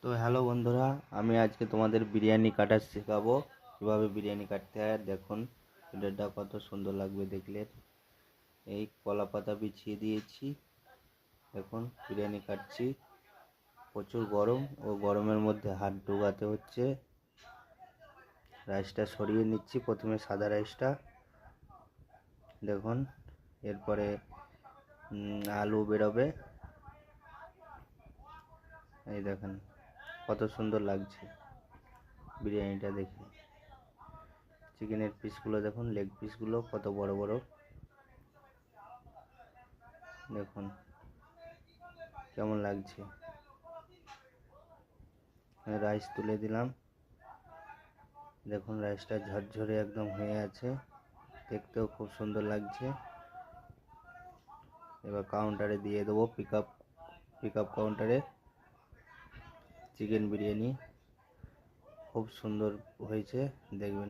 তো হ্যালো বন্ধুরা, আমি আজকে তোমাদের বিরিয়ানি কাটা শেখাবো। কীভাবে বিরিয়ানি কাটতে হয় দেখুন। ভিডিওটা কত সুন্দর লাগবে দেখলে। এই কলা পাতা বিছিয়ে দিয়েছি, দেখুন বিরিয়ানি কাটছি। প্রচুর গরম, ও গরমের মধ্যে হাত ঢোকাতে হচ্ছে। রাইসটা সরিয়ে নিচ্ছি, প্রথমে সাদা রাইসটা দেখুন। এরপরে আলু বেরোবে, এই দেখেন কত সুন্দর লাগছে বিরিয়ানিটা দেখে। চিকেনের পিসগুলো দেখুন, লেগ পিসগুলো কত বড় বড়, দেখুন কেমন লাগছে। রাইস তুলে দিলাম, দেখুন রাইসটা ঝরঝরে একদম হয়ে আছে, দেখতেও খুব সুন্দর লাগছে। এবার কাউন্টারে দিয়ে দেবো, পিক আপ কাউন্টারে। চিকেন বিরিয়ানি খুব সুন্দর হয়েছে, দেখবেন।